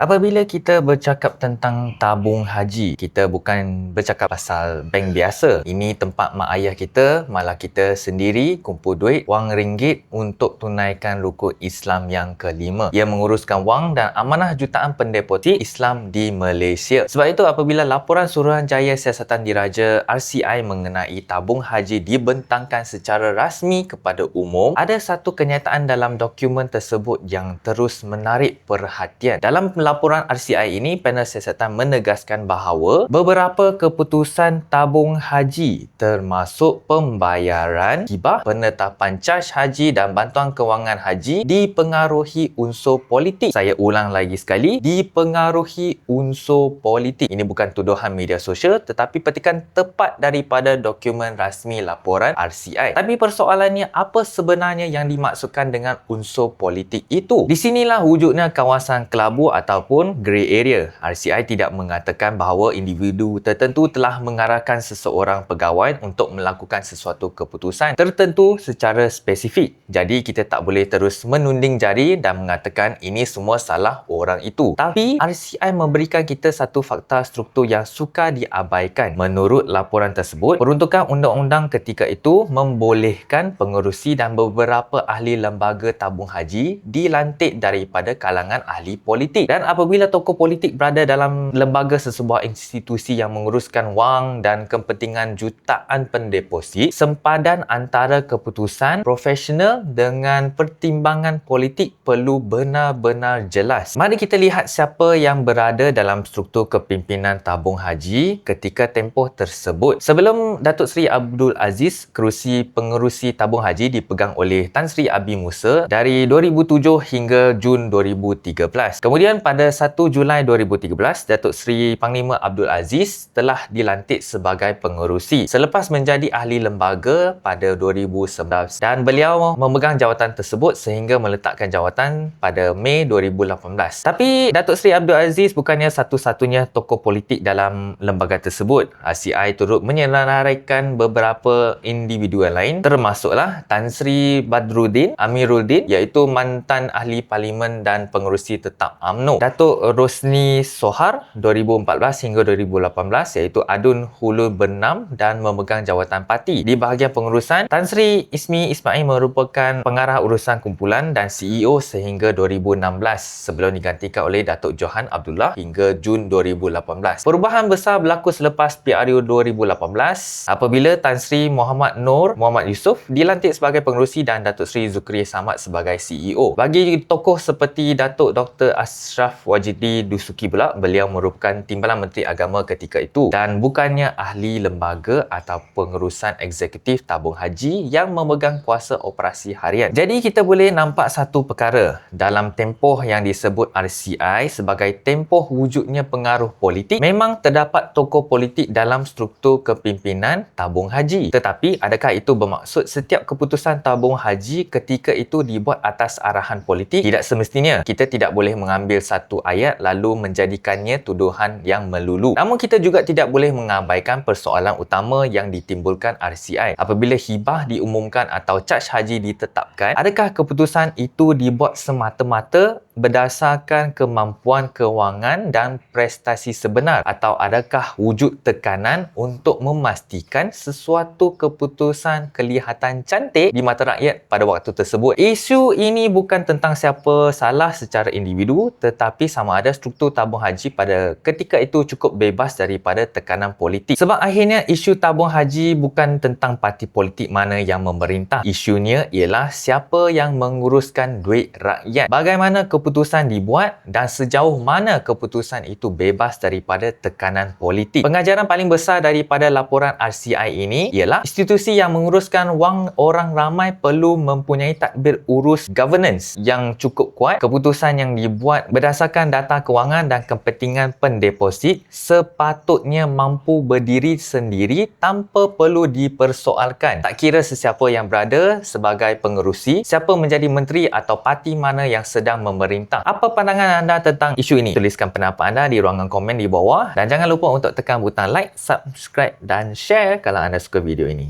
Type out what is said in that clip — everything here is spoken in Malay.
Apabila kita bercakap tentang tabung haji, kita bukan bercakap pasal bank biasa. Ini tempat mak ayah kita, malah kita sendiri kumpul duit wang ringgit untuk tunaikan rukun Islam yang kelima. Ia menguruskan wang dan amanah jutaan pendeposit Islam di Malaysia. Sebab itu apabila laporan Suruhanjaya Siasatan Diraja RCI mengenai tabung haji dibentangkan secara rasmi kepada umum, ada satu kenyataan dalam dokumen tersebut yang terus menarik perhatian. Dalam laporan RCI ini, panel siasatan menegaskan bahawa beberapa keputusan tabung haji termasuk pembayaran hibah, penetapan caj haji dan bantuan kewangan haji dipengaruhi unsur politik. Saya ulang lagi sekali, dipengaruhi unsur politik. Ini bukan tuduhan media sosial tetapi petikan tepat daripada dokumen rasmi laporan RCI. Tapi persoalannya, apa sebenarnya yang dimaksudkan dengan unsur politik itu? Di sinilah wujudnya kawasan kelabu ataupun grey area. RCI tidak mengatakan bahawa individu tertentu telah mengarahkan seseorang pegawai untuk melakukan sesuatu keputusan tertentu secara spesifik. Jadi kita tak boleh terus menunding jari dan mengatakan ini semua salah orang itu. Tapi RCI memberikan kita satu fakta struktur yang suka diabaikan. Menurut laporan tersebut, peruntukan undang-undang ketika itu membolehkan pengerusi dan beberapa ahli lembaga tabung haji dilantik daripada kalangan ahli politik. Dan apabila tokoh politik berada dalam lembaga sesebuah institusi yang menguruskan wang dan kepentingan jutaan pendeposit, sempadan antara keputusan profesional dengan pertimbangan politik perlu benar-benar jelas. Mari kita lihat siapa yang berada dalam struktur kepimpinan tabung haji ketika tempoh tersebut. Sebelum Datuk Seri Abdul Aziz, kerusi pengerusi tabung haji dipegang oleh Tan Sri Abi Musa dari 2007 hingga Jun 2013. Kemudian pada 1 Julai 2013, Datuk Seri Panglima Abdul Aziz telah dilantik sebagai pengerusi selepas menjadi ahli lembaga pada 2011 dan beliau memegang jawatan tersebut sehingga meletakkan jawatan pada Mei 2018. Tapi Datuk Seri Abdul Aziz bukannya satu-satunya tokoh politik dalam lembaga tersebut. RCI turut menyenaraikan beberapa individu lain, termasuklah Tan Sri Badruddin Amiruddin, iaitu mantan ahli parlimen dan pengerusi tetap UMNO. Datuk Rosni Sohar 2014 hingga 2018, iaitu Adun Hulul Bernam dan memegang jawatan parti. Di bahagian pengurusan, Tan Sri Ismi Ismail merupakan pengarah urusan kumpulan dan CEO sehingga 2016 sebelum digantikan oleh Datuk Johan Abdullah hingga Jun 2018. Perubahan besar berlaku selepas PRU 2018 apabila Tan Sri Muhammad Noor Muhammad Yusof dilantik sebagai pengerusi dan Datuk Sri Zukri Samad sebagai CEO. Bagi tokoh seperti Datuk Dr. Ashraf Wajidi Dusuki pula, beliau merupakan Timbalan Menteri Agama ketika itu dan bukannya ahli lembaga atau pengurusan eksekutif tabung haji yang memegang kuasa operasi harian. Jadi kita boleh nampak satu perkara dalam tempoh yang disebut RCI sebagai tempoh wujudnya pengaruh politik. Memang terdapat tokoh politik dalam struktur kepimpinan tabung haji. Tetapi adakah itu bermaksud setiap keputusan tabung haji ketika itu dibuat atas arahan politik? Tidak semestinya. Kita tidak boleh mengambil satu ayat lalu menjadikannya tuduhan yang melulu. Namun kita juga tidak boleh mengabaikan persoalan utama yang ditimbulkan RCI. Apabila hibah diumumkan atau caj haji ditetapkan, adakah keputusan itu dibuat semata-mata berdasarkan kemampuan kewangan dan prestasi sebenar, atau adakah wujud tekanan untuk memastikan sesuatu keputusan kelihatan cantik di mata rakyat pada waktu tersebut? Isu ini bukan tentang siapa salah secara individu, tetapi sama ada struktur tabung haji pada ketika itu cukup bebas daripada tekanan politik. Sebab akhirnya isu tabung haji bukan tentang parti politik mana yang memerintah. Isunya ialah siapa yang menguruskan duit rakyat. Bagaimana keputusan dibuat dan sejauh mana keputusan itu bebas daripada tekanan politik. Pengajaran paling besar daripada laporan RCI ini ialah institusi yang menguruskan wang orang ramai perlu mempunyai tadbir urus governance yang cukup kuat. Keputusan yang dibuat berdasarkan data kewangan dan kepentingan pendeposit sepatutnya mampu berdiri sendiri tanpa perlu dipersoalkan. Tak kira sesiapa yang berada sebagai pengerusi, siapa menjadi menteri atau parti mana yang sedang memerintah. Apa pandangan anda tentang isu ini? Tuliskan pendapat anda di ruangan komen di bawah dan jangan lupa untuk tekan butang like, subscribe dan share kalau anda suka video ini.